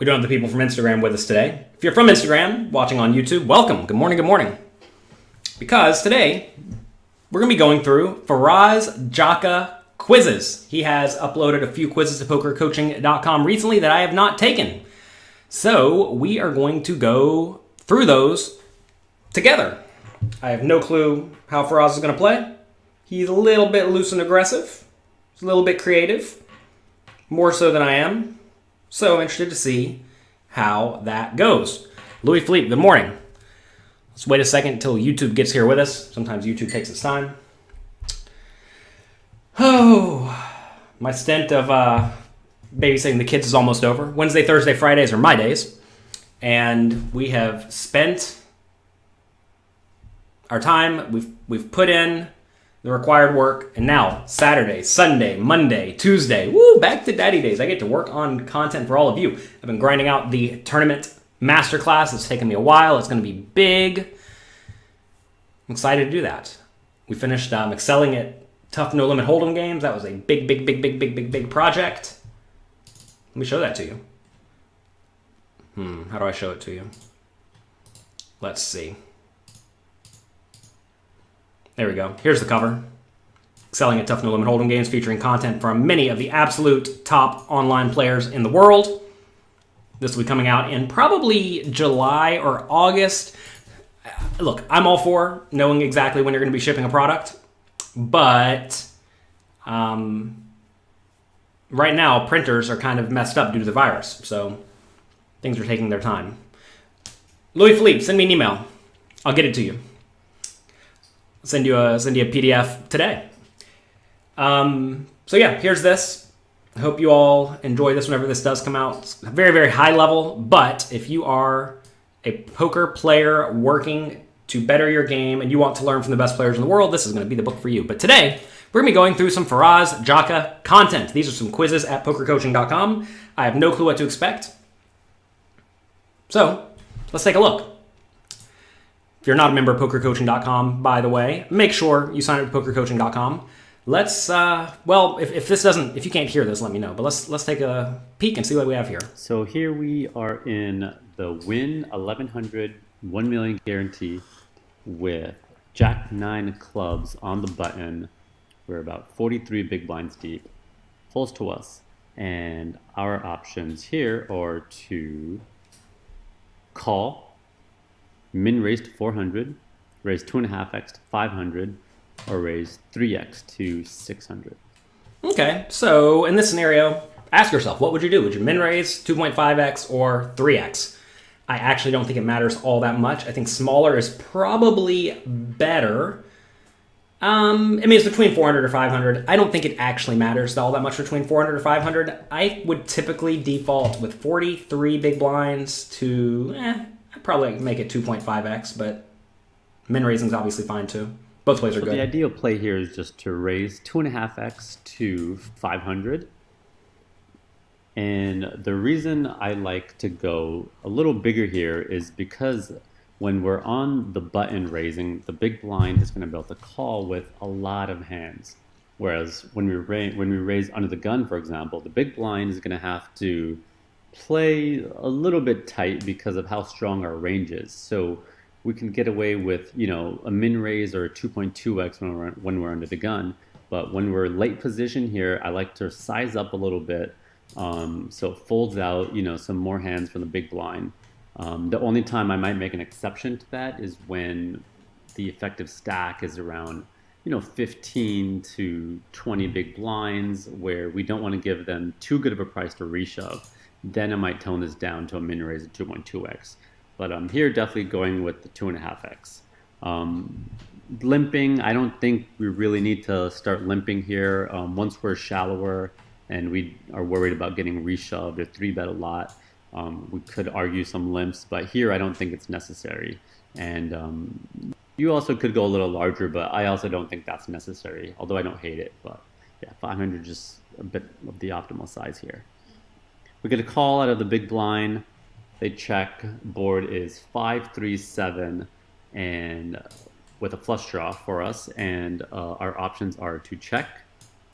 We don't have the people from Instagram with us today. If you're from Instagram, watching on YouTube, welcome. Good morning, good morning. Because today, we're going to be going through Faraz Jaka quizzes. He has uploaded a few quizzes to pokercoaching.com recently that I have not taken. So we are going to go through those together. I have no clue how Faraz is going to play. He's a little bit loose and aggressive. He's a little bit creative. More so than I am. So interested to see how that goes. Louis Philippe, good morning. Let's wait a second until YouTube gets here with us. Sometimes YouTube takes its time. Oh, my stint of babysitting the kids is almost over. Wednesday, Thursday, Fridays are my days. And we have spent our time. We've put in the required work, and now Saturday, Sunday, Monday, Tuesday, woo, back to daddy days. I get to work on content for all of you. I've been grinding out the tournament masterclass. It's taken me a while. It's going to be big. I'm excited to do that. We finished excelling at tough no limit hold'em games. That was a big project. Let me show that to you. How do I show it to you? Let's see. There we go. Here's the cover. Excelling at tough no limit hold'em games, featuring content from many of the absolute top online players in the world. This will be coming out in probably July or August. Look, I'm all for knowing exactly when you're going to be shipping a product, but right now printers are kind of messed up due to the virus, so things are taking their time. Louis Philippe, send me an email. I'll get it to you. Send you a PDF today. So yeah, here's this. I hope you all enjoy this whenever this does come out. It's very, very high level, but if you are a poker player working to better your game and you want to learn from the best players in the world, this is going to be the book for you. But today, we're going to be going through some Faraz Jaka content. These are some quizzes at pokercoaching.com. I have no clue what to expect. So, let's take a look. If you're not a member of pokercoaching.com, by the way, make sure you sign up to pokercoaching.com. Let's, if you can't hear this, let me know. But let's take a peek and see what we have here. So here we are in the Win 1100 1 million guarantee with Jack 9 clubs on the button. We're about 43 big blinds deep. Folds to us. And our options here are to call, min raise to 400, raise 2.5x to 500, or raise 3x to 600. Okay, so in this scenario, ask yourself, what would you do? Would you min raise 2.5x or 3x? I actually don't think it matters all that much. I think smaller is probably better. It's between 400 or 500. I don't think it actually matters all that much between 400 or 500. I would typically default with 43 big blinds to, I'd probably make it 2.5x, but min raising is obviously fine too. Both plays are good. The ideal play here is just to raise 2.5x to 500. And the reason I like to go a little bigger here is because when we're on the button raising, the big blind is going to be able to call with a lot of hands. Whereas when we raise under the gun, for example, the big blind is going to have to play a little bit tight because of how strong our range is. So we can get away with, a min raise or a 2.2x when we're under the gun. But when we're late position here, I like to size up a little bit. So it folds out, some more hands from the big blind. The only time I might make an exception to that is when the effective stack is around, 15 to 20 big blinds, where we don't want to give them too good of a price to reshove. Then I might tone this down to a min raise of 2.2x. But I'm here definitely going with the 2.5x. Limping, I don't think we really need to start limping here. Once we're shallower and we are worried about getting reshoved or 3-bet a lot, we could argue some limps, but here I don't think it's necessary. And you also could go a little larger, but I also don't think that's necessary, although I don't hate it. But yeah, 500 is just a bit of the optimal size here. We get a call out of the big blind. They check. Board is 5-3-7, and with a flush draw for us. And our options are to check,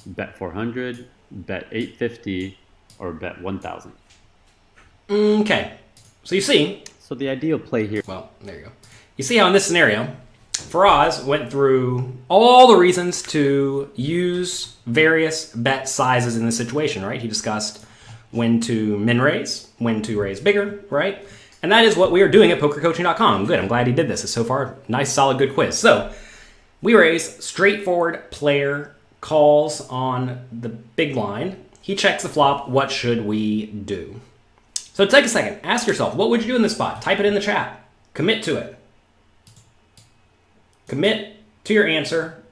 bet 400, bet 850, or bet 1,000. Okay. So you see... So the ideal play here... Well, there you go. You see how in this scenario, Faraz went through all the reasons to use various bet sizes in this situation, right? He discussed when to min raise, when to raise bigger, right? And that is what we are doing at pokercoaching.com. Good, I'm glad he did this. It's so far nice, solid, good quiz. So we raise straightforward player calls on the big blind. He checks the flop. What should we do? So take a second. Ask yourself, what would you do in this spot? Type it in the chat. Commit to it. Commit to your answer.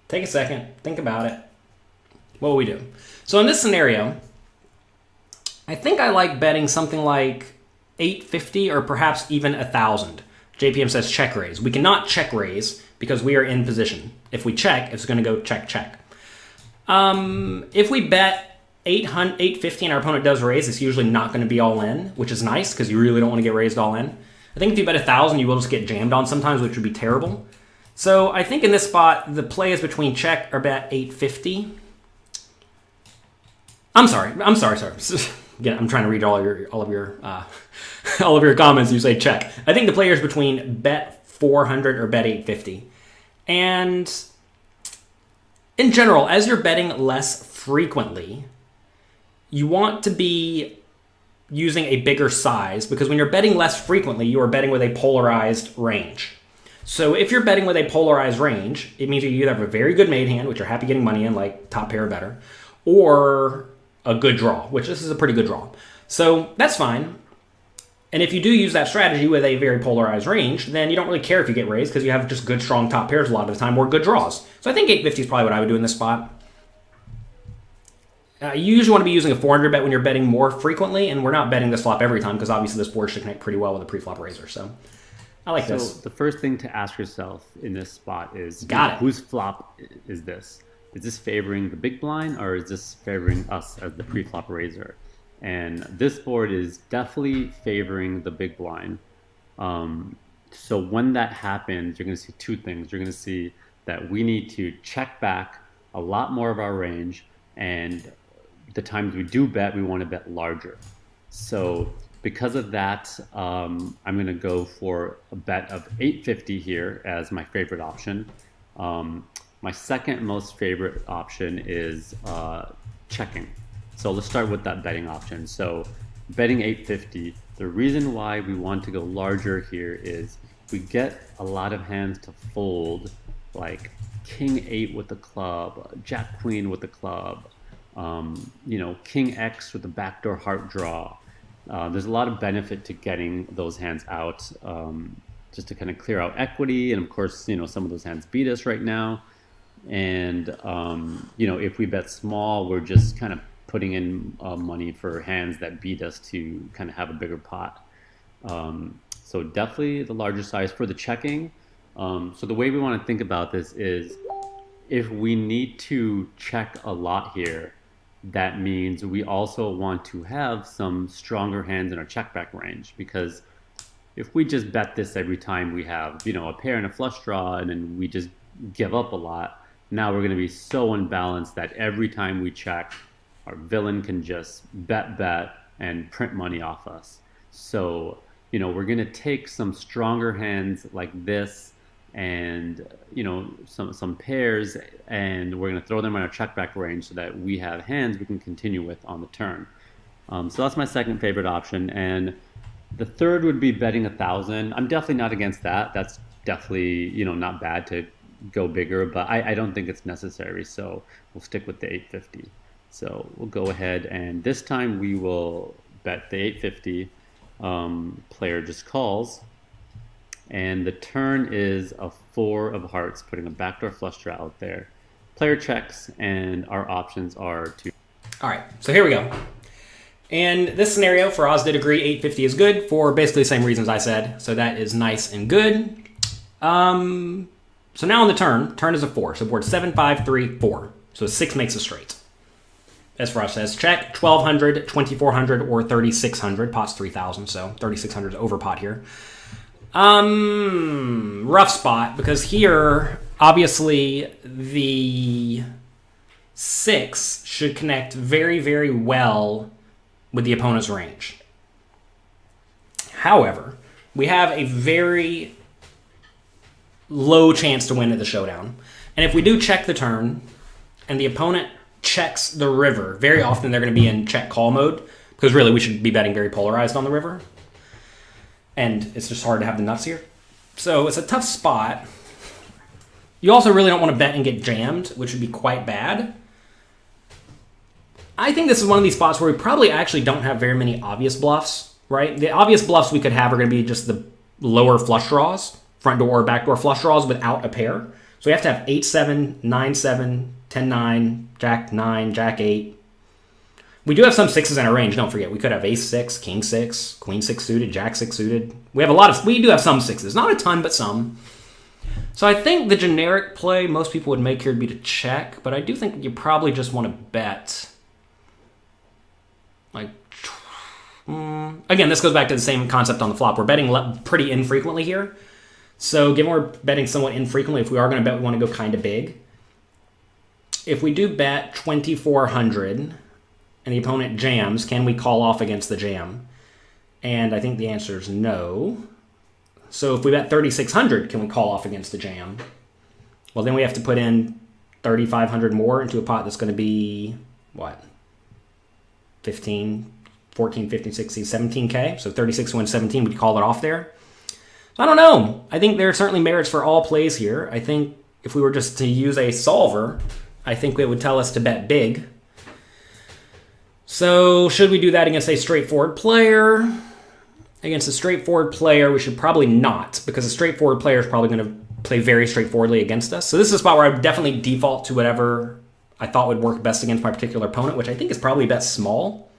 Take a second. Think about it. What will we do? So in this scenario, I think I like betting something like 850 or perhaps even 1,000. JPM says check raise. We cannot check raise because we are in position. If we check, it's going to go check, check. If we bet 850 and our opponent does raise, it's usually not going to be all in, which is nice because you really don't want to get raised all in. I think if you bet 1,000, you will just get jammed on sometimes, which would be terrible. So I think in this spot, the play is between check or bet 850. I'm sorry. Again, I'm trying to read all of your comments. You say check. I think the player is between bet 400 or bet 850. And in general, as you're betting less frequently, you want to be using a bigger size because when you're betting less frequently, you are betting with a polarized range. So if you're betting with a polarized range, it means you either have a very good made hand, which you're happy getting money in, like top pair or better, or a good draw, which this is a pretty good draw. So that's fine. And if you do use that strategy with a very polarized range, then you don't really care if you get raised because you have just good, strong top pairs a lot of the time or good draws. So I think 850 is probably what I would do in this spot. You usually want to be using a 400 bet when you're betting more frequently, and we're not betting this flop every time because obviously this board should connect pretty well with a pre-flop raiser. So I like this. So the first thing to ask yourself in this spot is, whose flop is this? Is this favoring the big blind or is this favoring us as the pre-flop raiser? And this board is definitely favoring the big blind. So when that happens, you're going to see two things. You're going to see that we need to check back a lot more of our range, and the times we do bet, we want to bet larger. So because of that, I'm going to go for a bet of 850 here as my favorite option. My second most favorite option is checking. So let's start with that betting option. So betting 850, the reason why we want to go larger here is we get a lot of hands to fold, like King 8 with the club, Jack Queen with the club, King X with the backdoor heart draw. There's a lot of benefit to getting those hands out, just to kind of clear out equity. And of course, some of those hands beat us right now. And, if we bet small, we're just kind of putting in money for hands that beat us to kind of have a bigger pot. So definitely the larger size for the checking. So the way we want to think about this is if we need to check a lot here, that means we also want to have some stronger hands in our check back range, because if we just bet this every time we have, a pair and a flush draw and then we just give up a lot, now we're going to be so unbalanced that every time we check, our villain can just bet and print money off us. So, we're going to take some stronger hands like this and, some pairs, and we're going to throw them in our check back range so that we have hands we can continue with on the turn. So that's my second favorite option. And the third would be betting 1,000. I'm definitely not against that. That's definitely, not bad to go bigger, but I don't think it's necessary. So we'll stick with the 850. So we'll go ahead, and this time we will bet the 850. Player just calls, and the turn is a 4 of hearts, putting a backdoor flush draw out there. Player checks, and our options are to... All right, so here we go. In this scenario, Faraz did agree 850 is good for basically the same reasons I said, so that is nice and good. So now on the turn is a 4, so board 7, 5, 3, 4. So 6 makes a straight. As Faraz says, check 1,200, 2,400, or 3,600. Pot's 3,000, so 3,600 is over pot here. Rough spot, because here, obviously, the 6 should connect very, very well with the opponent's range. However, we have a very low chance to win at the showdown. And if we do check the turn and the opponent checks the river, very often they're going to be in check call mode, because really we should be betting very polarized on the river. And it's just hard to have the nuts here. So it's a tough spot. You also really don't want to bet and get jammed, which would be quite bad. I think this is one of these spots where we probably actually don't have very many obvious bluffs, right? The obvious bluffs we could have are going to be just the lower flush draws, front door or back door flush draws without a pair. So we have to have 8-7, 9-7, 10-9, Jack-9, Jack-8. We do have some 6s in our range, don't forget. We could have Ace-6, King-6, Queen-6 suited, Jack-6 suited. We do have some 6s. Not a ton, but some. So I think the generic play most people would make here would be to check, but I do think you probably just want to bet. Again, this goes back to the same concept on the flop. We're betting pretty infrequently here. So given we're betting somewhat infrequently, if we are going to bet, we want to go kind of big. If we do bet 2,400 and the opponent jams, can we call off against the jam? And I think the answer is no. So if we bet 3,600, can we call off against the jam? Well, then we have to put in 3,500 more into a pot that's going to be, what? 15, 14, 15, 16, 17K. So 36 wins 17, we'd call it off there. So I don't know. I think there are certainly merits for all plays here. I think if we were just to use a solver, I think it would tell us to bet big. So should we do that against a straightforward player? Against a straightforward player, we should probably not, because a straightforward player is probably going to play very straightforwardly against us. So this is a spot where I would definitely default to whatever I thought would work best against my particular opponent, which I think is probably bet small.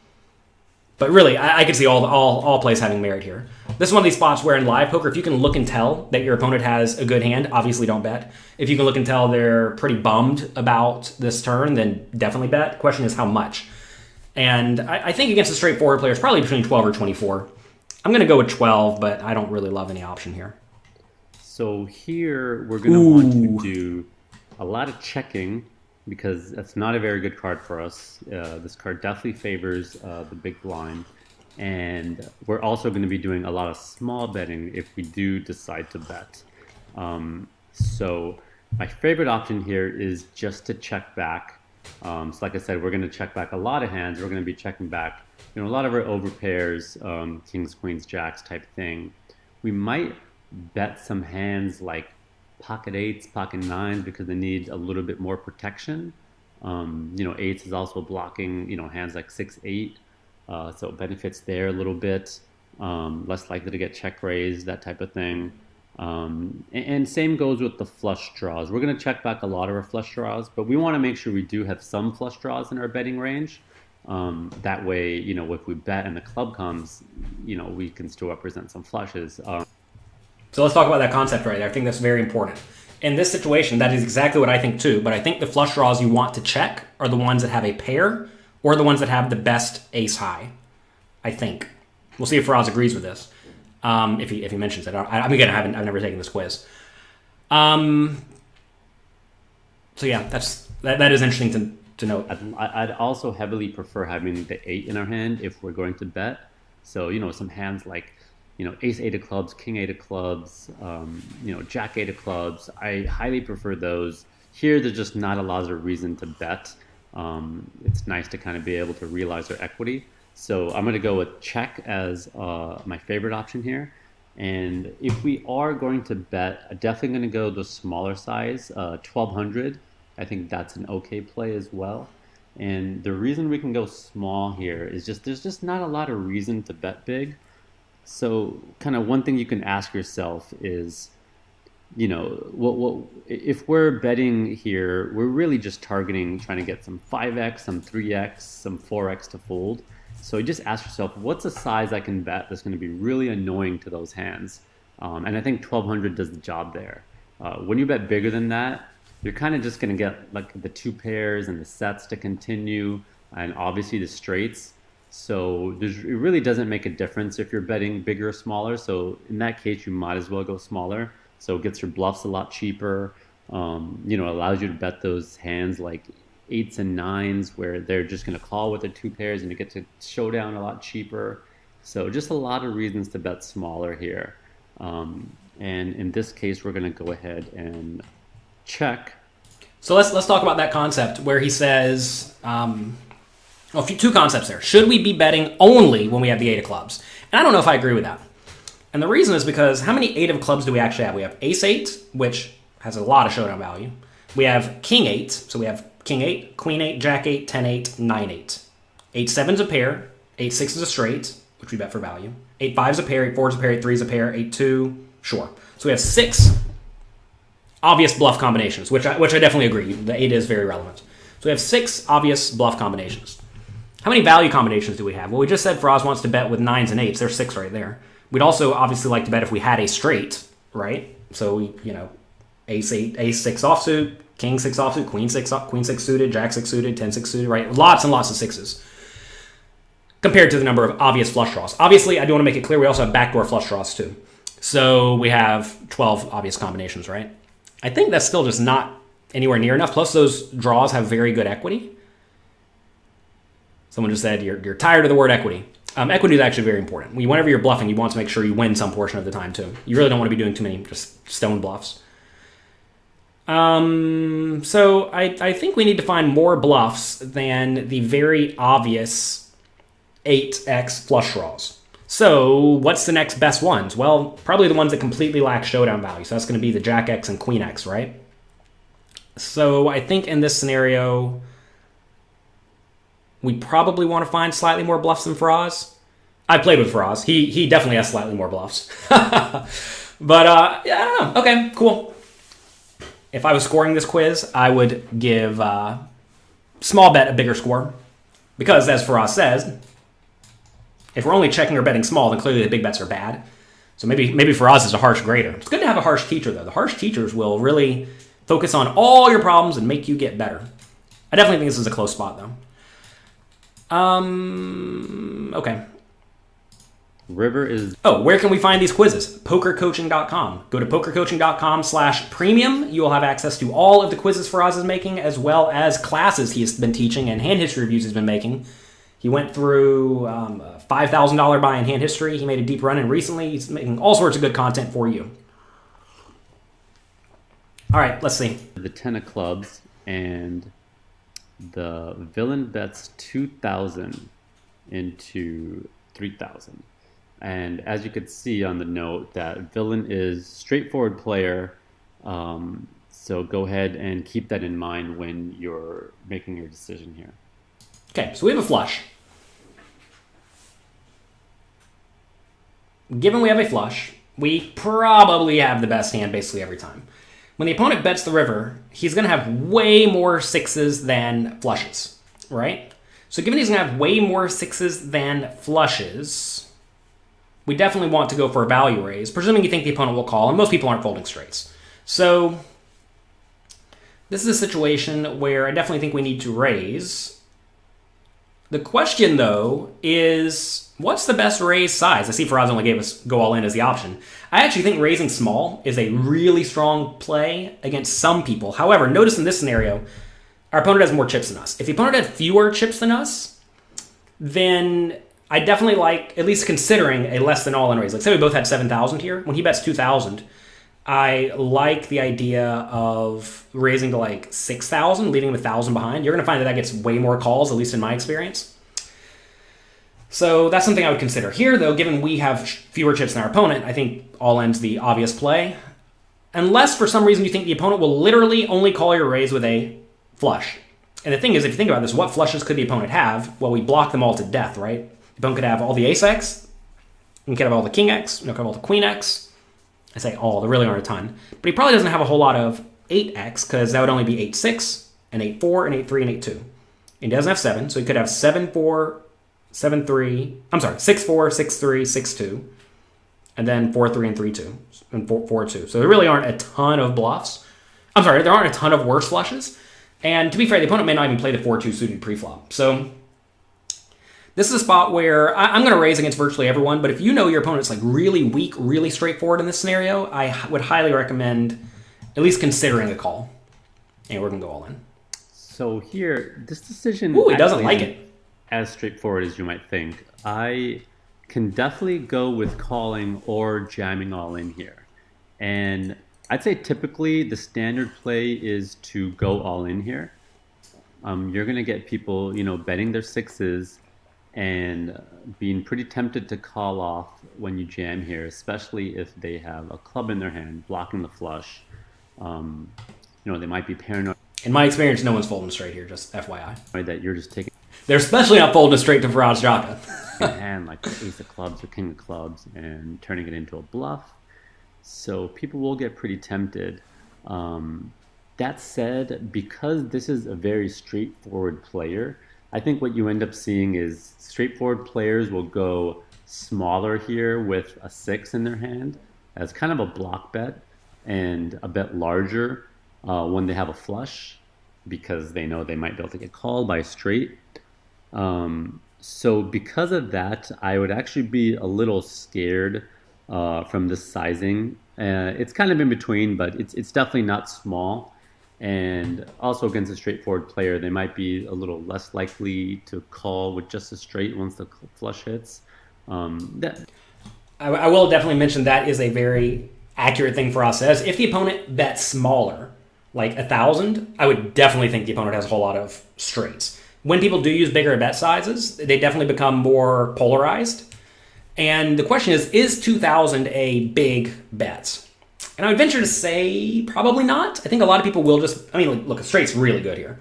But really, I could see all plays having merit here. This is one of these spots where in live poker, if you can look and tell that your opponent has a good hand, obviously don't bet. If you can look and tell they're pretty bummed about this turn, then definitely bet. The question is how much. And I think against a straightforward player, it's probably between 12 or 24. I'm going to go with 12, but I don't really love any option here. So here we're going to want to do a lot of checking, because that's not a very good card for us. This card definitely favors the big blind. And we're also going to be doing a lot of small betting if we do decide to bet. So my favorite option here is just to check back. So like I said, we're going to check back a lot of hands. We're going to be checking back, a lot of our overpairs, kings, queens, jacks type thing. We might bet some hands like pocket 8s, pocket 9s, because they need a little bit more protection. 8s is also blocking, hands like 6, 8. So it benefits there a little bit. Less likely to get check raised, that type of thing. And same goes with the flush draws. We're going to check back a lot of our flush draws, but we want to make sure we do have some flush draws in our betting range. That way, if we bet and the club comes, we can still represent some flushes. So let's talk about that concept right there. I think that's very important. In this situation, that is exactly what I think too, but I think the flush draws you want to check are the ones that have a pair or the ones that have the best ace high, I think. We'll see if Faraz agrees with this, if he mentions it. I've never taken this quiz. So yeah, that is interesting to note. I'd also heavily prefer having the 8 in our hand if we're going to bet. So, some hands like, ace 8 of clubs, king 8 of clubs, jack 8 of clubs. I highly prefer those. Here, there's just not a lot of reason to bet. It's nice to kind of be able to realize our equity. So I'm going to go with check as my favorite option here. And if we are going to bet, I'm definitely going to go the smaller size, 1,200. I think that's an okay play as well. And the reason we can go small here is just there's just not a lot of reason to bet big. So kind of one thing you can ask yourself is, what if we're betting here, we're really just targeting trying to get some 5x, some 3x, some 4x to fold. So you just ask yourself, what's a size I can bet that's going to be really annoying to those hands? And I think 1,200 does the job there. When you bet bigger than that, you're kind of just going to get like the 2 pairs and the sets to continue, and obviously the straights. So it really doesn't make a difference if you're betting bigger or smaller. So in that case, you might as well go smaller. So it gets your bluffs a lot cheaper. Allows you to bet those hands like 8s and 9s where they're just going to call with the 2 pairs and you get to showdown a lot cheaper. So just a lot of reasons to bet smaller here. And in this case, we're going to go ahead and check. So let's talk about that concept where he says, two concepts there. Should we be betting only when we have the 8 of clubs? And I don't know if I agree with that. And the reason is because how many 8 of clubs do we actually have? We have ace 8, which has a lot of showdown value. We have king 8, so we have king 8, queen 8, jack 8, 10 8, 9 8. 8 7 is a pair, 8 6 is a straight, which we bet for value. 8 5 is a pair, 8 4 is a pair, 8 3 is a pair, 8 2, sure. So we have 6 obvious bluff combinations, which I definitely agree. The 8 is very relevant. So we have 6 obvious bluff combinations. How many value combinations do we have? Well, we just said Faraz wants to bet with 9s and 8s. There's 6 right there. We'd also obviously like to bet if we had a straight, right? So we, ace 8, ace 6 offsuit, king 6 offsuit, queen 6 suited, jack 6 suited, 10 6 suited, right? Lots and lots of 6s compared to the number of obvious flush draws. Obviously, I do want to make it clear we also have backdoor flush draws too. So we have 12 obvious combinations, right? I think that's still just not anywhere near enough. Plus, those draws have very good equity. Someone just said you're tired of the word equity. Equity is actually very important. Whenever you're bluffing, you want to make sure you win some portion of the time too. You really don't want to be doing too many just stone bluffs. So I think we need to find more bluffs than the very obvious 8x flush draws. So what's the next best ones? Well, probably the ones that completely lack showdown value. So that's going to be the jack x and queen x, right? So I think in this scenario, we probably want to find slightly more bluffs than Faraz. I've played with Faraz. He definitely has slightly more bluffs. But yeah, I don't know. Okay, cool. If I was scoring this quiz, I would give small bet a bigger score. Because as Faraz says, if we're only checking or betting small, then clearly the big bets are bad. So maybe Faraz is a harsh grader. It's good to have a harsh teacher, though. The harsh teachers will really focus on all your problems and make you get better. I definitely think this is a close spot, though. Okay. River is... Oh, where can we find these quizzes? PokerCoaching.com. Go to PokerCoaching.com/premium. You will have access to all of the quizzes Faraz is making, as well as classes he's been teaching and hand history reviews he's been making. He went through a $5,000 buy in hand history. He made a deep run in recently. He's making all sorts of good content for you. All right, let's see. The 10 of clubs, and the villain bets 2,000 into 3,000. And as you could see on the note, that villain is straightforward player. So go ahead and keep that in mind when you're making your decision here. Okay, so we have a flush. Given we have a flush, we probably have the best hand basically every time. When the opponent bets the river, he's going to have way more 6s than flushes, right? So given he's going to have way more 6s than flushes, we definitely want to go for a value raise, presuming you think the opponent will call, and most people aren't folding straights. So this is a situation where I definitely think we need to raise. The question, though, is what's the best raise size? I see Faraz only gave us go all in as the option. I actually think raising small is a really strong play against some people. However, notice in this scenario, our opponent has more chips than us. If the opponent had fewer chips than us, then I definitely like at least considering a less than all-in raise. Like say we both had 7,000 here. When he bets 2,000, I like the idea of raising to like 6,000, leaving him 1,000 behind. You're going to find that gets way more calls, at least in my experience. So that's something I would consider. Here, though, given we have fewer chips than our opponent, I think all-in's the obvious play. Unless for some reason you think the opponent will literally only call your raise with a flush. And the thing is, if you think about this, what flushes could the opponent have? Well, we block them all to death, right? The opponent could have all the ace-x, you could have all the king-x, you could have all the queen-x. I say all, there really aren't a ton. But he probably doesn't have a whole lot of 8x, because that would only be 8-6, and 8-4, and 8-3, and 8-2. And he doesn't have 7, so he could have 7-4, 7-3, I'm sorry, 6-4, 6-3, 6-2, and then 4-3 and 3-2, and 4-2. So there really aren't a ton of bluffs. I'm sorry, there aren't a ton of worse flushes. And to be fair, the opponent may not even play the 4-2 suited pre-flop. So this is a spot where I'm going to raise against virtually everyone, but if you know your opponent's like really weak, really straightforward in this scenario, I would highly recommend at least considering a call. And we're going to go all in. So here, this decision Ooh, he doesn't actually like isn't it. as straightforward as you might think. I can definitely go with calling or jamming all in here. And I'd say typically the standard play is to go all in here. You're going to get people, betting their sixes and being pretty tempted to call off when you jam here, especially if they have a club in their hand blocking the flush. They might be paranoid In my experience, no one's folding straight here, just FYI. that you're just taking They're especially not folding straight to Faraz Jaka. a hand like the ace of clubs or king of clubs and turning it into a bluff. So people will get pretty tempted. That said, because this is a very straightforward player, I think what you end up seeing is straightforward players will go smaller here with a 6 in their hand as kind of a block bet, and a bet larger when they have a flush because they know they might be able to get called by a straight. So because of that, I would actually be a little scared from this sizing. It's kind of in between, but it's definitely not small. And also against a straightforward player, they might be a little less likely to call with just a straight once the flush hits. I will definitely mention that is a very accurate thing Faraz says. If the opponent bets smaller, like 1,000, I would definitely think the opponent has a whole lot of straights. When people do use bigger bet sizes, they definitely become more polarized. And the question is 2,000 a big bet? And I would venture to say probably not. I think a lot of people will look, a straight's really good here.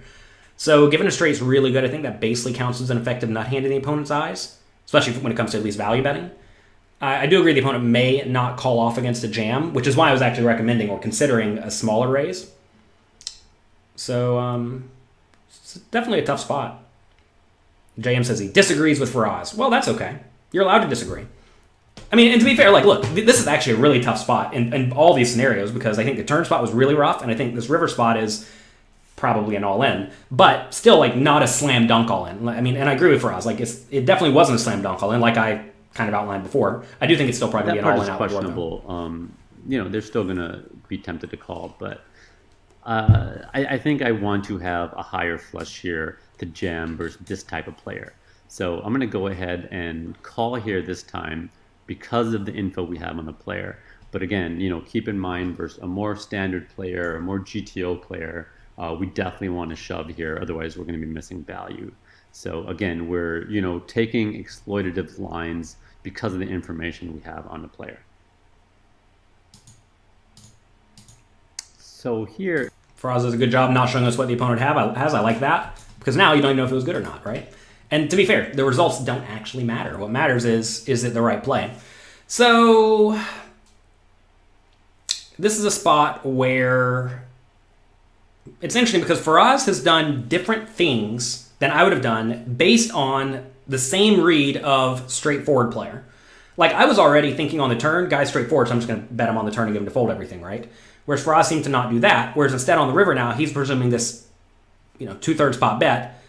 So given a straight's really good, I think that basically counts as an effective nut hand in the opponent's eyes, especially when it comes to at least value betting. I do agree the opponent may not call off against a jam, which is why I was actually recommending or considering a smaller raise. So it's definitely a tough spot. JM says he disagrees with Faraz. Well, that's okay. You're allowed to disagree. I mean, and to be fair, look, this is actually a really tough spot in all these scenarios because I think the turn spot was really rough, and I think this river spot is probably an all-in, but still, not a slam dunk all-in. I mean, and I agree with Faraz. It definitely wasn't a slam dunk all-in, like I kind of outlined before. I do think it's still probably that an part all-in is out. questionable. They're still going to be tempted to call, but I think I want to have a higher flush here to jam versus this type of player. So I'm going to go ahead and call here this time because of the info we have on the player. But again, keep in mind versus a more standard player, a more GTO player, we definitely want to shove here. Otherwise, we're going to be missing value. So again, we're taking exploitative lines because of the information we have on the player. So here, Faraz does a good job not showing us what the opponent has. I like that because now you don't even know if it was good or not, right? And to be fair, the results don't actually matter. What matters is it the right play? So this is a spot where it's interesting because Faraz has done different things than I would have done based on the same read of straightforward player. I was already thinking on the turn, guy's straightforward, so I'm just going to bet him on the turn and get him to fold everything, right? Whereas Faraz seemed to not do that. Whereas instead on the river now, he's presuming this, 2/3 pot bet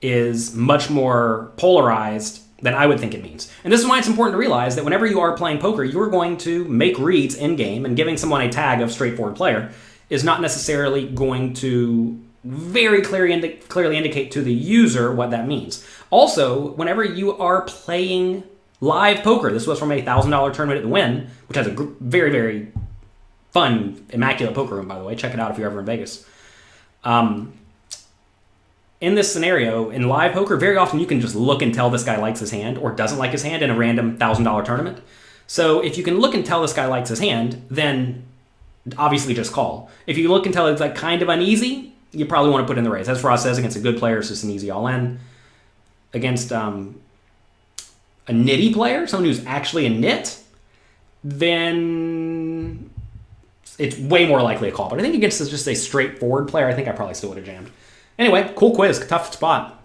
is much more polarized than I would think it means. And this is why it's important to realize that whenever you are playing poker, you're going to make reads in game, and giving someone a tag of straightforward player is not necessarily going to very clearly indicate to the user what that means. Also, whenever you are playing live poker, this was from a $1,000 tournament at the Wynn, which has a very, very fun, immaculate poker room, by the way. Check it out if you're ever in Vegas. In this scenario, in live poker, very often you can just look and tell this guy likes his hand or doesn't like his hand in a random $1,000 tournament. So if you can look and tell this guy likes his hand, then obviously just call. If you look and tell it's kind of uneasy, you probably want to put in the raise. As Frost says, against a good player, it's just an easy all-in. Against a nitty player, someone who's actually a nit, then it's way more likely a call. But I think against just a straightforward player, I think I probably still would have jammed. Anyway, cool quiz, tough spot.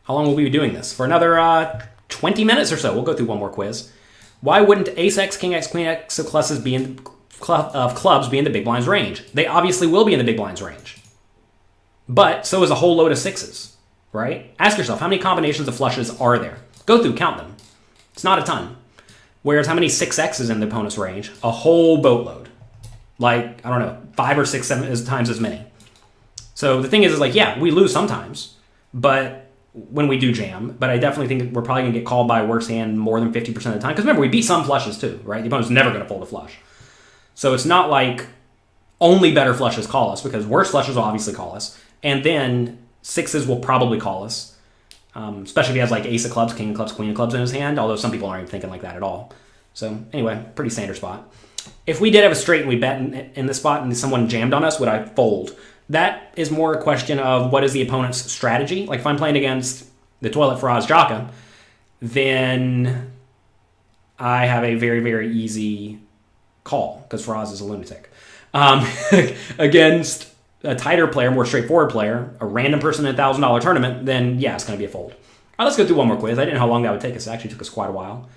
How long will we be doing this? For another 20 minutes or so. We'll go through one more quiz. Why wouldn't Ace X, King X, Queen X of clubs be in the big blind's range? They obviously will be in the big blind's range. But so is a whole load of sixes, right? Ask yourself, how many combinations of flushes are there? Go through, count them. It's not a ton. Whereas how many 6Xs in the opponent's range? A whole boatload. 5 or 6 times as many. So the thing is like, yeah, we lose sometimes, but when we do jam, but I definitely think we're probably going to get called by a worse hand more than 50% of the time. Because remember, we beat some flushes too, right? The opponent's never going to fold a flush. So it's not like only better flushes call us, because worse flushes will obviously call us. And then sixes will probably call us, especially if he has like ace of clubs, king of clubs, queen of clubs in his hand, although some people aren't even thinking like that at all. So anyway, pretty standard spot. If we did have a straight and we bet in this spot and someone jammed on us, would I fold? That is more a question of what is the opponent's strategy. Like if I'm playing against the toilet Faraz Jaka, then I have a very, very easy call because Faraz is a lunatic. Against a tighter player, more straightforward player, a random person in a $1,000 tournament, then yeah, it's going to be a fold. All right, let's go through one more quiz. I didn't know how long that would take us. It actually took us quite a while.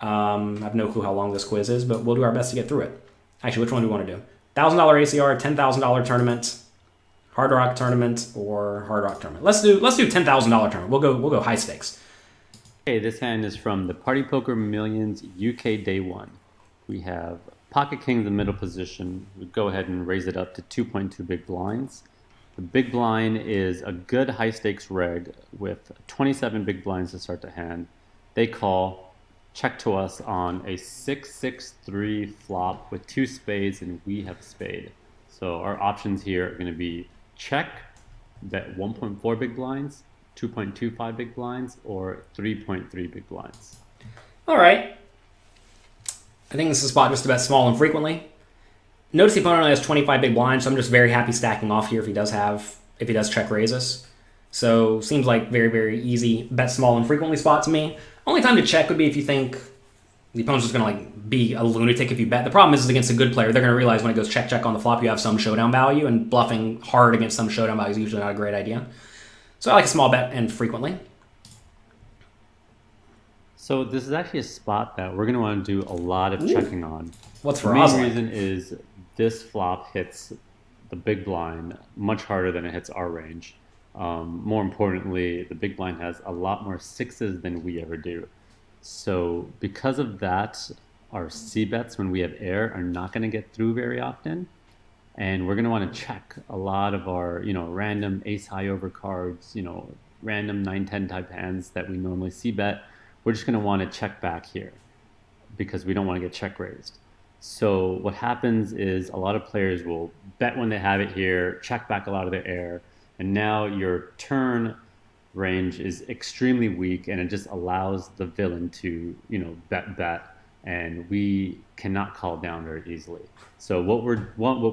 I have no clue how long this quiz is, but we'll do our best to get through it. Actually, which one do we want to do? $1,000 ACR, $10,000 tournament, Hard Rock tournament, or Hard Rock tournament. Let's do $10,000 tournament. We'll go high stakes. Okay, this hand is from the Party Poker Millions UK Day 1. We have Pocket King in the middle position. We go ahead and raise it up to 2.2 big blinds. The big blind is a good high stakes reg with 27 big blinds to start the hand. They call. Check to us on a 6-6-3 flop with 2 spades, and we have a spade. So our options here are going to be check, bet 1.4 big blinds, 2.25 big blinds, or 3.3 big blinds. All right. I think this is a spot just to bet small and frequently. Notice the opponent only has 25 big blinds, so I'm just very happy stacking off here if he does check raise us. So seems like very, very easy bet small and frequently spot to me. Only time to check would be if you think the opponent's just going to like be a lunatic if you bet. The problem is against a good player, they're going to realize when it goes check on the flop, you have some showdown value, and bluffing hard against some showdown value is usually not a great idea. So I like a small bet and frequently. So this is actually a spot that we're going to want to do a lot of checking on. What's the Faraz main like? reason is this flop hits the big blind much harder than it hits our range. More importantly, the big blind has a lot more sixes than we ever do. So because of that, our C bets when we have air are not going to get through very often. And we're going to want to check a lot of our, random ace high over cards, random 9-10 type hands that we normally C bet. We're just going to want to check back here because we don't want to get check raised. So what happens is a lot of players will bet when they have it here, check back a lot of their air, and now your turn range is extremely weak, and it just allows the villain to, bet, and we cannot call down very easily. So what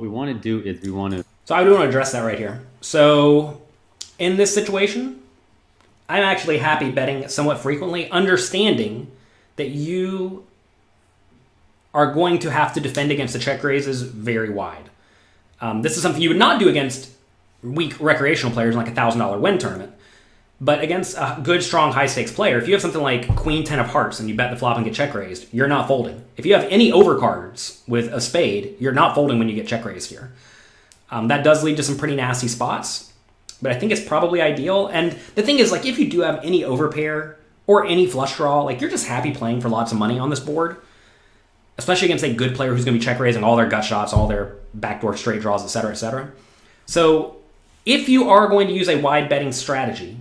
we want to do is we want to. So I do want to address that right here. So in this situation, I'm actually happy betting somewhat frequently, understanding that you are going to have to defend against the check raises very wide. This is something you would not do against weak recreational players in like $1,000 win tournament. But against a good, strong, high-stakes player, if you have something like Queen 10 of hearts and you bet the flop and get check raised, you're not folding. If you have any overcards with a spade, you're not folding when you get check raised here. That does lead to some pretty nasty spots, but I think it's probably ideal. And the thing is, like, if you do have any overpair or any flush draw, like, you're just happy playing for lots of money on this board, especially against a good player who's going to be check raising all their gut shots, all their backdoor straight draws, etc., etc. So if you are going to use a wide betting strategy,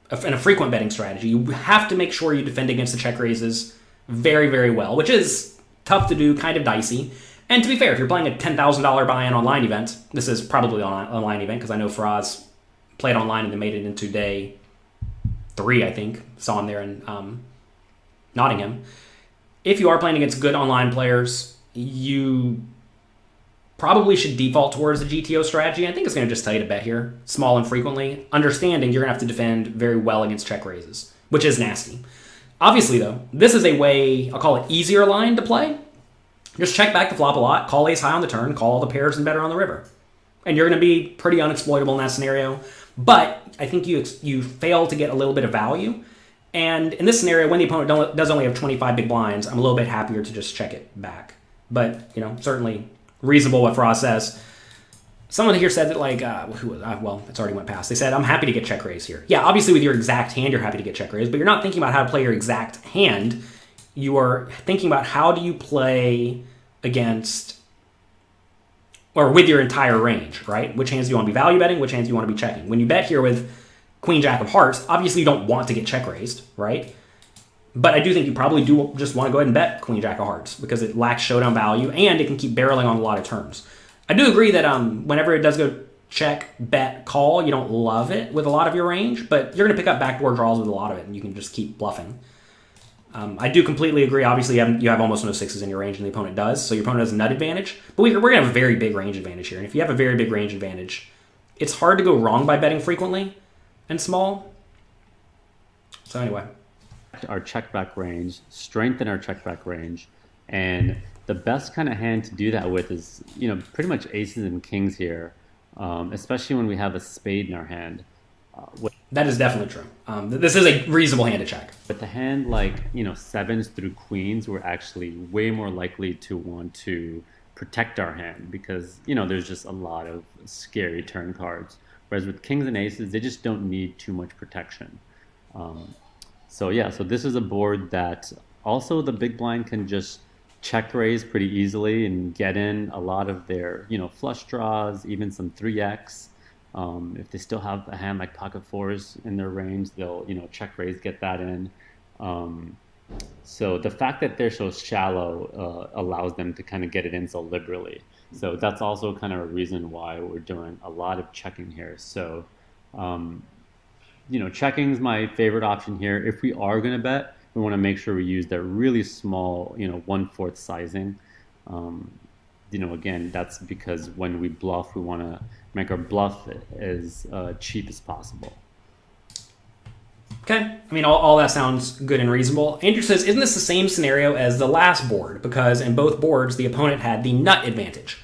and a frequent betting strategy, you have to make sure you defend against the check raises very, very well, which is tough to do, kind of dicey. And to be fair, if you're playing a $10,000 buy-in online event, this is probably an online event because I know Faraz played online and then made it into day 3, I think. Saw him there in Nottingham. If you are playing against good online players, you probably should default towards the Gto strategy. I think it's going to just tell you to bet here, small and frequently, understanding you're going to have to defend very well against check raises, which is nasty. Obviously, though, this is a way, I'll call it easier line to play. Just check back the flop a lot, call ace high on the turn, call all the pairs and better on the river. And you're going to be pretty unexploitable in that scenario. But I think you fail to get a little bit of value. And in this scenario, when the opponent does only have 25 big blinds, I'm a little bit happier to just check it back. But, certainly reasonable what Faraz says. Someone here said that, well, it's already went past. They said, I'm happy to get check raised here. Yeah, obviously with your exact hand, you're happy to get check raised, but you're not thinking about how to play your exact hand. You are thinking about how do you play against or with your entire range, right? Which hands do you want to be value betting? Which hands do you want to be checking? When you bet here with Queen Jack of Hearts, obviously you don't want to get check raised, right? But I do think you probably do just want to go ahead and bet Queen Jack of Hearts because it lacks showdown value and it can keep barreling on a lot of turns. I do agree that whenever it does go check, bet, call, you don't love it with a lot of your range, but you're going to pick up backdoor draws with a lot of it and you can just keep bluffing. I do completely agree. Obviously, you have almost no sixes in your range, and the opponent does, so your opponent has a nut advantage. But we're going to have a very big range advantage here. And if you have a very big range advantage, it's hard to go wrong by betting frequently and small. So anyway. Our check back range, strengthen our check back range, and the best kind of hand to do that with is, pretty much aces and kings here, especially when we have a spade in our hand. That is definitely true. This is a reasonable hand to check. With the hand like, sevens through queens, we're actually way more likely to want to protect our hand because, there's just a lot of scary turn cards. Whereas with kings and aces, they just don't need too much protection. So this is a board that also the big blind can just check raise pretty easily and get in a lot of their, flush draws, even some 3x. If they still have a hand like pocket fours in their range, they'll, check raise, get that in. So the fact that they're so shallow allows them to kind of get it in so liberally. So that's also kind of a reason why we're doing a lot of checking here. So, checking is my favorite option here. If we are going to bet, we want to make sure we use that really small, 1/4 sizing. Again, that's because when we bluff, we want to make our bluff as cheap as possible. Okay. I mean, all that sounds good and reasonable. Andrew says, isn't this the same scenario as the last board? Because in both boards, the opponent had the nut advantage.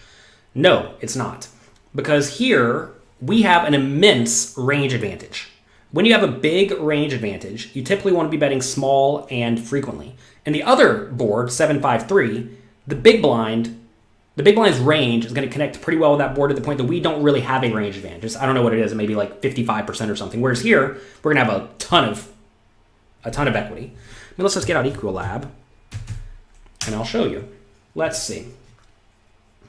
No, it's not. Because here, we have an immense range advantage. When you have a big range advantage, you typically want to be betting small and frequently. In the other board, 7-5-3, the big blind's range is going to connect pretty well with that board to the point that we don't really have a range advantage. I don't know what it is, maybe like 55% or something. Whereas here, we're going to have a ton of equity. I mean, let's just get out Equilab, and I'll show you. Let's see.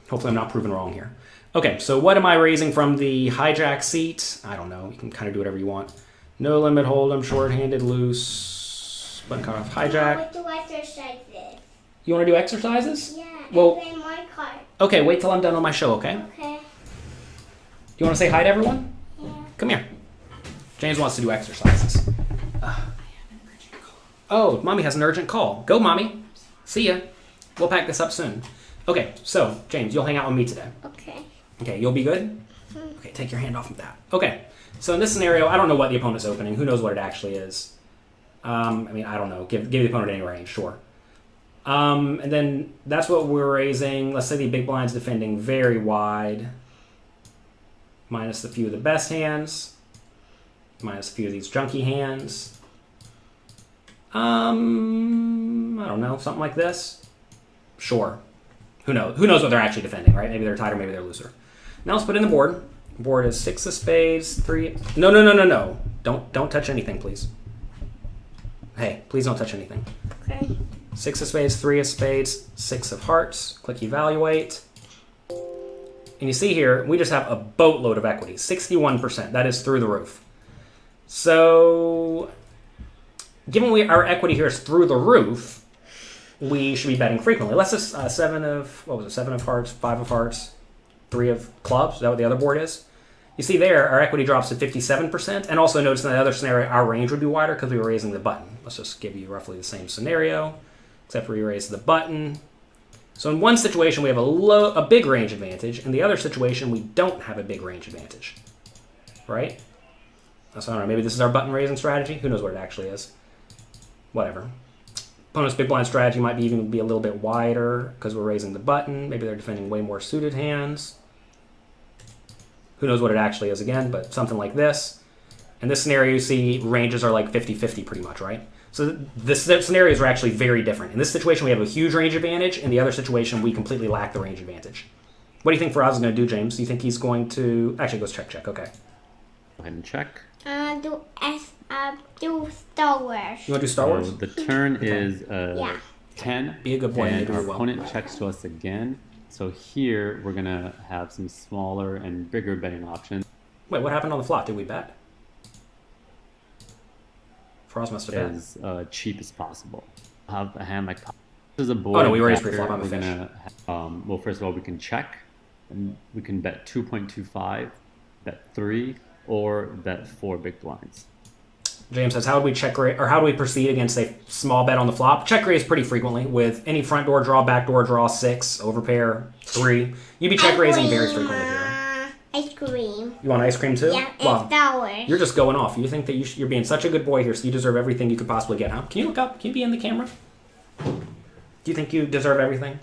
Hopefully I'm not proven wrong here. Okay, so what am I raising from the hijack seat? I don't know. You can kind of do whatever you want. No limit hold'em, short-handed, loose, button cutoff, hijack. I want to do exercises. You want to do exercises? Yeah, well, play more cards. Okay, wait till I'm done on my show, okay? Okay. You want to say hi to everyone? Yeah. Come here. James wants to do exercises. Oh, Mommy has an urgent call. Go, Mommy. See ya. We'll pack this up soon. Okay, so, James, you'll hang out with me today. Okay. Okay, you'll be good? Okay, take your hand off of that. Okay, so in this scenario, I don't know what the opponent's opening. Who knows what it actually is? I don't know. Give the opponent any range, sure. And then that's what we're raising. Let's say the big blind's defending very wide. Minus a few of the best hands. Minus a few of these junky hands. I don't know. Something like this? Sure. Who knows? Who knows what they're actually defending, right? Maybe they're tighter, maybe they're looser. Now let's put in the board. The board is 6 of spades, 3... No. Don't touch anything, please. Hey, please don't touch anything. Okay. 6 of spades, 3 of spades, 6 of hearts. Click evaluate. And you see here, we just have a boatload of equity. 61%. That is through the roof. So, given our equity here is through the roof, we should be betting frequently. Let's just 7 of hearts, 5 of hearts, 3 of clubs. Is that what the other board is? You see there, our equity drops to 57%. And also notice in the other scenario, our range would be wider because we were raising the button. Let's just give you roughly the same scenario, except for we raise the button. So in one situation, we have a big range advantage. In the other situation, we don't have a big range advantage. Right? So I don't know, maybe this is our button raising strategy. Who knows what it actually is? Whatever. Opponent's big blind strategy might even be a little bit wider because we're raising the button. Maybe they're defending way more suited hands. Who knows what it actually is again, but something like this. In this scenario, you see ranges are like 50-50 pretty much, right? So the scenarios are actually very different. In this situation, we have a huge range advantage. In the other situation, we completely lack the range advantage. What do you think Faraz is going to do, James? Do you think he's going to... Actually, it goes check. Okay. Go ahead and check. Do Star Wars. You want to do Star Wars? So the turn is 10. Be a good boy. And do our well. opponent checks to us again. So here we're going to have some smaller and bigger betting options. Wait, what happened on the flop? Did we bet? Faraz must have bet. As cheap as possible. Have a hand like this is a board. Oh no, we already backer. pre-flop. I'm a We're fish. gonna, well, first of all, we can check, and we can bet 2.25, bet 3, or bet 4 big blinds. James says, how would we check raise, or how do we proceed against a small bet on the flop? Check raise pretty frequently with any front door draw, back door draw, 6, overpair, 3. You'd be check raising very frequently here. Ice cream. You want ice cream too? Yeah, Wow. and flowers. You're just going off. You think that you're being such a good boy here, so you deserve everything you could possibly get, huh? Can you look up? Can you be in the camera? Do you think you deserve everything?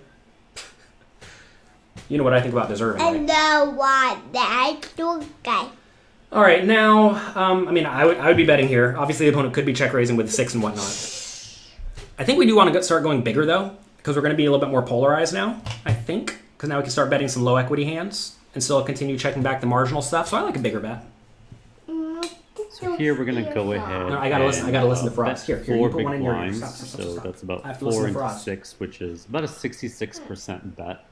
You know what I think about deserving, right? And the one that guy. All right, now, I would be betting here. Obviously, the opponent could be check raising with a 6 and whatnot. I think we do want to start going bigger, though, because we're going to be a little bit more polarized now, I think, because now we can start betting some low equity hands and still continue checking back the marginal stuff. So I like a bigger bet. So here we're going to go ahead. No, I gotta listen to Faraz. Here, you 4 put big one in your blinds. stop. So that's about I have to 4 listen to into Faraz. 6, which is about a 66% bet.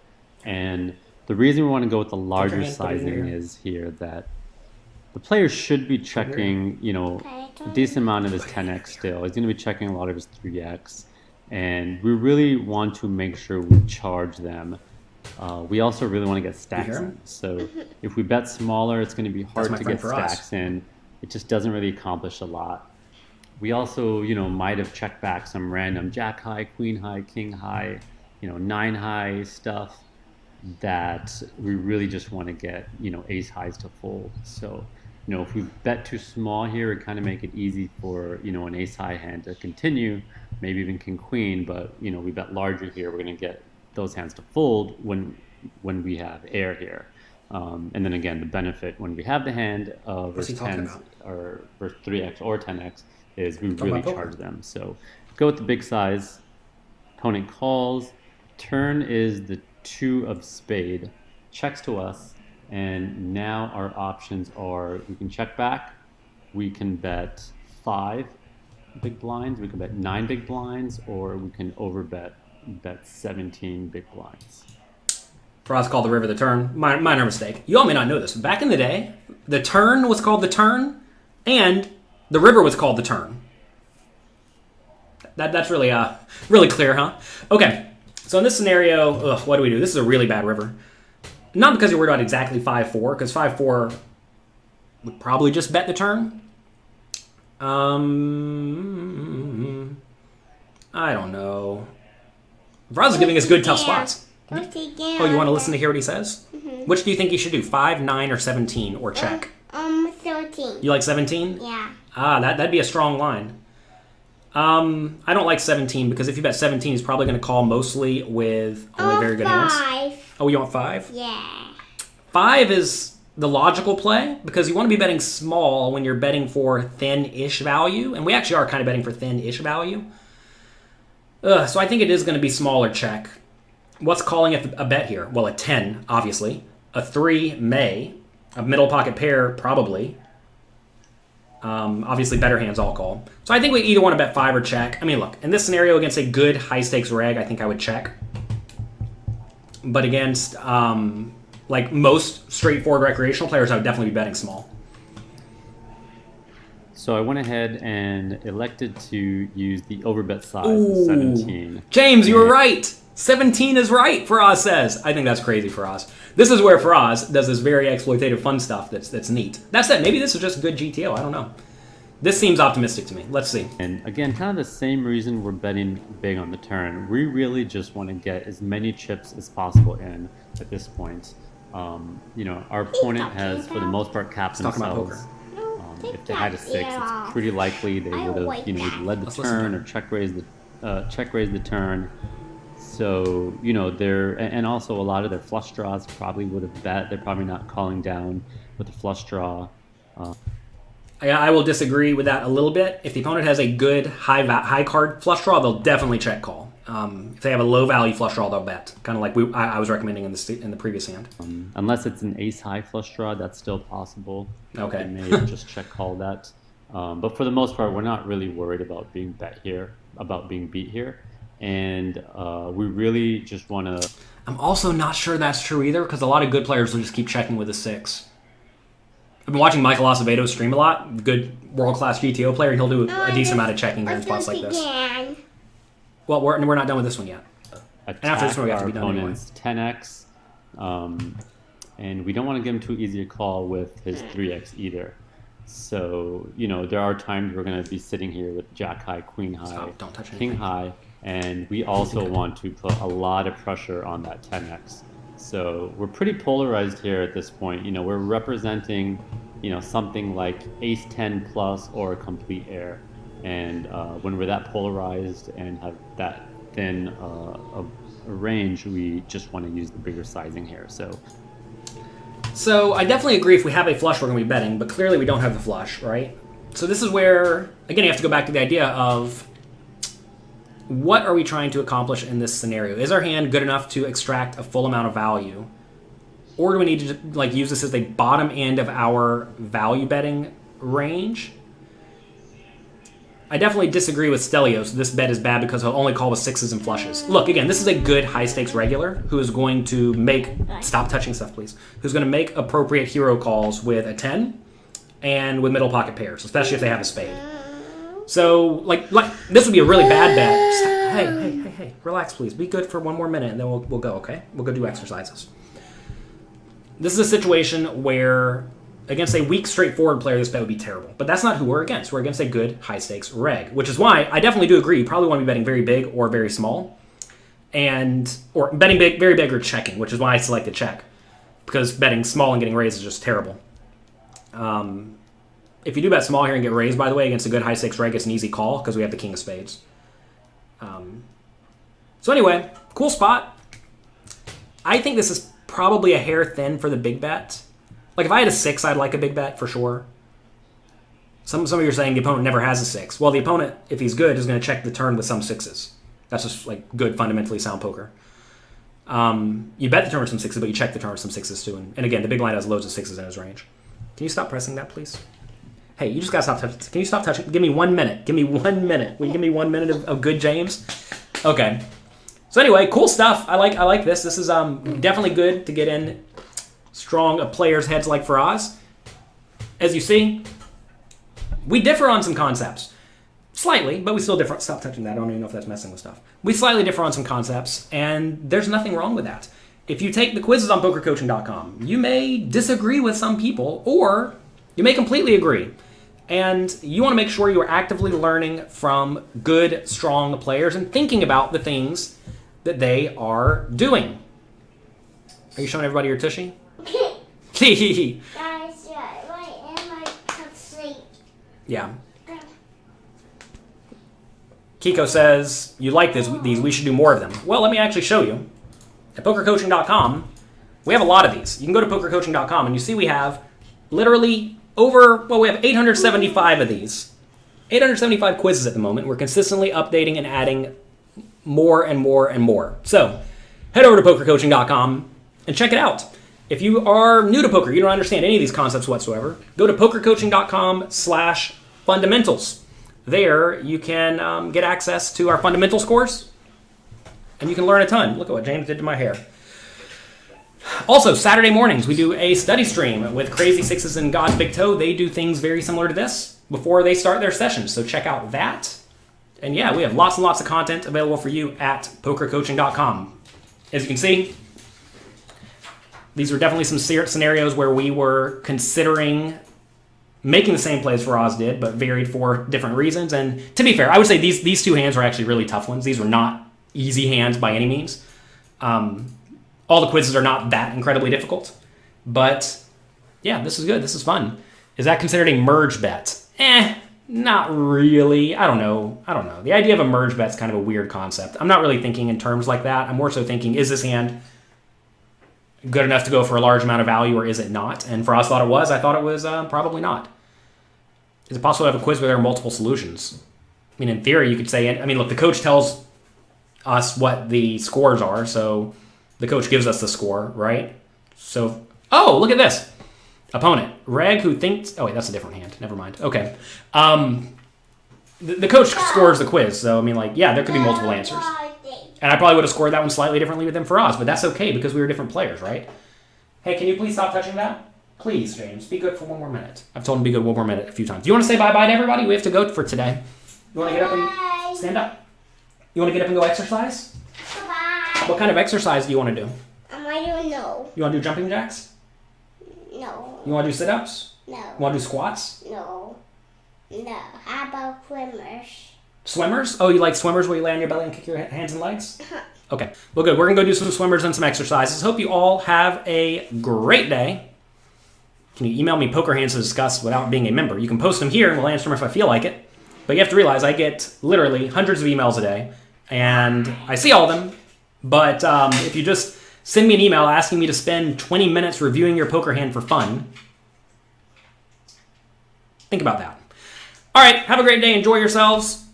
And the reason we want to go with the larger hand, put it in sizing here. is here that the player should be checking, a decent amount of his 10x still. He's going to be checking a lot of his 3x. And we really want to make sure we charge them. We also really want to get stacks hear him? in. So if we bet smaller, it's going to be hard my to friend get Faraz. stacks in. It just doesn't really accomplish a lot. We also, might have checked back some random jack high, queen high, king high, 9 high stuff that we really just want to get, ace highs to fold. So, if we bet too small here, it kind of make it easy for, an ace high hand to continue, maybe even king queen, but, we bet larger here, we're going to get those hands to fold when we have air here. And then again, the benefit when we have the hand What's he versus talking 10s about? or versus 3x or 10x is we Talking really about charge them. So go with the big size. Opponent calls. Turn is the 2 of spade. Checks to us. And now our options are we can check back. We can bet 5 big blinds. We can bet 9 big blinds. Or we can overbet, bet 17 big blinds. Faraz called the river the turn. Minor mistake. You all may not know this. Back in the day, the turn was called the turn, and the river was called the turn. That's really really clear, huh? Okay. So in this scenario, what do we do? This is a really bad river. Not because you're worried about exactly 5-4, because 5-4 would probably just bet the turn. I don't know. Faraz is giving us good, tough spots. Oh, you want to listen to hear what he says? Mm-hmm. Which do you think you should do? 5, 9, or 17, or check? 13. You like 17? Yeah. That'd be a strong line. I don't like 17 because if you bet 17, he's probably going to call mostly with only very good hands. 5. Oh, you want 5? Yeah. 5 is the logical play because you want to be betting small when you're betting for thin-ish value, and we actually are kind of betting for thin-ish value. So I think it is going to be smaller check. What's calling a bet here? Well, a 10, obviously. A 3, may. A middle pocket pair, probably. Obviously, better hands all call. So I think we either want to bet 5 or check. I mean, look, in this scenario against a good high-stakes reg, I think I would check. But against, like most straightforward recreational players, I would definitely be betting small. So I went ahead and elected to use the overbet size of 17. James, you were right. 17 is right, Faraz says. I think that's crazy, Faraz. This is where Faraz does this very exploitative fun stuff that's neat. That's it. Maybe this is just good GTO. I don't know. This seems optimistic to me. Let's see. And again, kind of the same reason we're betting big on the turn. We really just want to get as many chips as possible in at this point. Our opponent has, for the most part, capped Talking about themselves. poker. If they had a 6, it's pretty likely they would have, either led the Let's listen to turn or check raised the turn. So, and also a lot of their flush draws probably would have bet. They're probably not calling down with a flush draw. I will disagree with that a little bit. If the opponent has a good high card flush draw, they'll definitely check call. If they have a low value flush draw, they'll bet. Kind of like I was recommending in the previous hand. Unless it's an ace high flush draw, that's still possible. Okay. They may just check call that. But for the most part, we're not really worried about being beat here. and we really just want to. I'm also not sure that's true either, because a lot of good players will just keep checking with a 6. I've been watching Michael Acevedo stream a lot. Good world-class GTO player, and he'll do a decent amount of checking here in spots like this. Well, we're not done with this one yet. Attack and after this one, we have to our be done opponent's 10x, and we don't want to give him too easy a call with his 3x either. So, there are times we're going to be sitting here with Jack high, Queen high, Stop, don't touch King anything. high, and we also want to put a lot of pressure on that 10x. So we're pretty polarized here at this point. We're representing, something like ace 10 plus or a complete air. And when we're that polarized and have that thin a range, we just want to use the bigger sizing here. So I definitely agree if we have a flush, we're going to be betting, but clearly we don't have the flush, right? So this is where, again, you have to go back to the idea of what are we trying to accomplish in this scenario? Is our hand good enough to extract a full amount of value? Or do we need to use this as the bottom end of our value betting range? I definitely disagree with Stelios. This bet is bad because he'll only call with 6s and flushes. Look, again, this is a good high-stakes regular who is going to make... Stop touching stuff, please. Who's going to make appropriate hero calls with a 10 and with middle pocket pairs, especially if they have a spade. So, like this would be a really bad bet. Stop. Hey, relax, please. Be good for one more minute, and then we'll go, okay? We'll go do exercises. This is a situation where... Against a weak, straightforward player, this bet would be terrible. But that's not who we're against. We're against a good, high-stakes reg, which is why I definitely do agree. You probably want to be betting very big or very small. Or betting big, very big or checking, which is why I selected check. Because betting small and getting raised is just terrible. If you do bet small here and get raised, by the way, against a good high-stakes reg, it's an easy call because we have the king of spades. So anyway, cool spot. I think this is probably a hair thin for the big bet. Like, if I had a 6, I'd like a big bet for sure. Some of you are saying the opponent never has a 6. Well, the opponent, if he's good, is going to check the turn with some 6s. That's just, like, good, fundamentally sound poker. You bet the turn with some 6s, but you check the turn with some 6s, too. And again, the big blind has loads of 6s in his range. Can you stop pressing that, please? Hey, you just got to stop touching. Can you stop touching? Give me 1 minute. Give me 1 minute. Will you give me 1 minute of good James? Okay. So anyway, cool stuff. I like this. This is definitely good to get in strong players' heads like Faraz. As you see, we differ on some concepts. Slightly, but we still differ. Stop touching that. I don't even know if that's messing with stuff. We slightly differ on some concepts, and there's nothing wrong with that. If you take the quizzes on pokercoaching.com, you may disagree with some people, or you may completely agree. And you want to make sure you are actively learning from good, strong players and thinking about the things that they are doing. Are you showing everybody your tushy? Guys, why am I asleep? Yeah. Kiko says, you like these, we should do more of them. Well, let me actually show you. At pokercoaching.com, we have a lot of these. You can go to pokercoaching.com and you see we have literally we have 875 of these. 875 quizzes at the moment. We're consistently updating and adding more and more and more. So, head over to pokercoaching.com and check it out. If you are new to poker, you don't understand any of these concepts whatsoever, go to pokercoaching.com/fundamentals. There, you can get access to our fundamentals course, and you can learn a ton. Look at what James did to my hair. Also, Saturday mornings, we do a study stream with Crazy Sixes and God's Big Toe. They do things very similar to this before they start their sessions, so check out that. And yeah, we have lots and lots of content available for you at pokercoaching.com. As you can see, these were definitely some scenarios where we were considering making the same plays Faraz did, but varied for different reasons. And to be fair, I would say these two hands were actually really tough ones. These were not easy hands by any means. All the quizzes are not that incredibly difficult. But yeah, this is good. This is fun. Is that considered a merge bet? Not really. I don't know. The idea of a merge bet is kind of a weird concept. I'm not really thinking in terms like that. I'm more so thinking, is this hand good enough to go for a large amount of value, or is it not? And Faraz thought it was. I thought it was probably not. Is it possible to have a quiz where there are multiple solutions? I mean, in theory, you could say, look, the coach tells us what the scores are, so the coach gives us the score, right? So, look at this. Opponent. Reg who thinks... Oh, wait, that's a different hand. Never mind. Okay. The coach scores the quiz, so, there could be multiple answers. And I probably would have scored that one slightly differently than Faraz, but that's okay because we were different players, right? Hey, can you please stop touching that? Please, James, be good for 1 more minute. I've told him to be good 1 more minute a few times. Do you want to say bye-bye to everybody? We have to go for today. You want to get up and stand up? You want to get up and go exercise? Bye. What kind of exercise do you want to do? I don't know. You want to do jumping jacks? No. You want to do sit-ups? No. You want to do squats? No. No. How about swimmers? Swimmers? Oh, you like swimmers where you lay on your belly and kick your hands and legs? Okay. Well, good. We're going to go do some swimmers and some exercises. Hope you all have a great day. Can you email me poker hands to discuss without being a member? You can post them here and we'll answer them if I feel like it. But you have to realize I get literally hundreds of emails a day and I see all of them. But if you just send me an email asking me to spend 20 minutes reviewing your poker hand for fun, think about that. All right. Have a great day. Enjoy yourselves.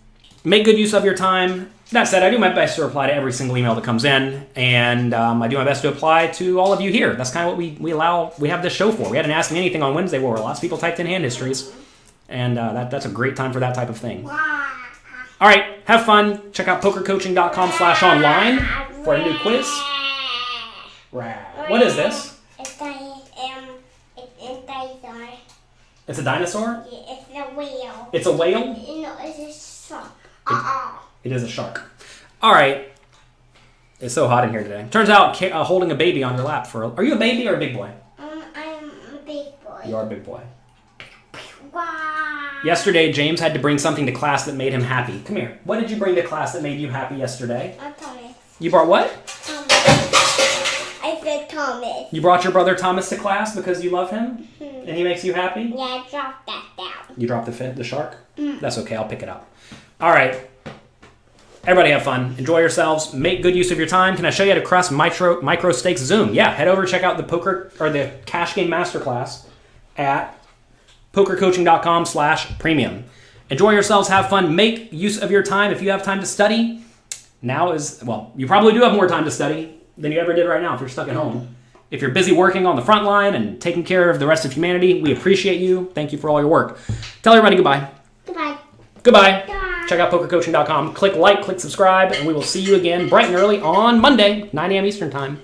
Make good use of your time. That said, I do my best to reply to every single email that comes in, and I do my best to apply to all of you here. That's kind of what we have this show for. We had an Ask Me Anything on Wednesday where lots of people typed in hand histories, and that's a great time for that type of thing. All right, have fun. Check out pokercoaching.com/online for a new quiz. What is this? It's a dinosaur. It's a dinosaur? It's a whale. It's a whale? No, it's a shark. It is a shark. All right. It's so hot in here today. Turns out holding a baby on your lap are you a baby or a big boy? I'm a big boy. You are a big boy. Wow. Yesterday, James had to bring something to class that made him happy. Come here. What did you bring to class that made you happy yesterday? Thomas. You brought what? Thomas. I said Thomas. You brought your brother Thomas to class because you love him? And he makes you happy? Yeah, I dropped that down. You dropped the shark? That's okay. I'll pick it up. All right. Everybody have fun. Enjoy yourselves. Make good use of your time. Can I show you how to cross micro stakes Zoom? Yeah, head over, check out the poker or the cash game masterclass at pokercoaching.com/premium. Enjoy yourselves. Have fun. Make use of your time. If you have time to study, you probably do have more time to study than you ever did right now if you're stuck at home. If you're busy working on the front line and taking care of the rest of humanity, we appreciate you. Thank you for all your work. Tell everybody goodbye. Goodbye. Goodbye. Bye. Check out pokercoaching.com. Click like, click subscribe, and we will see you again bright and early on Monday, 9 a.m. Eastern Time.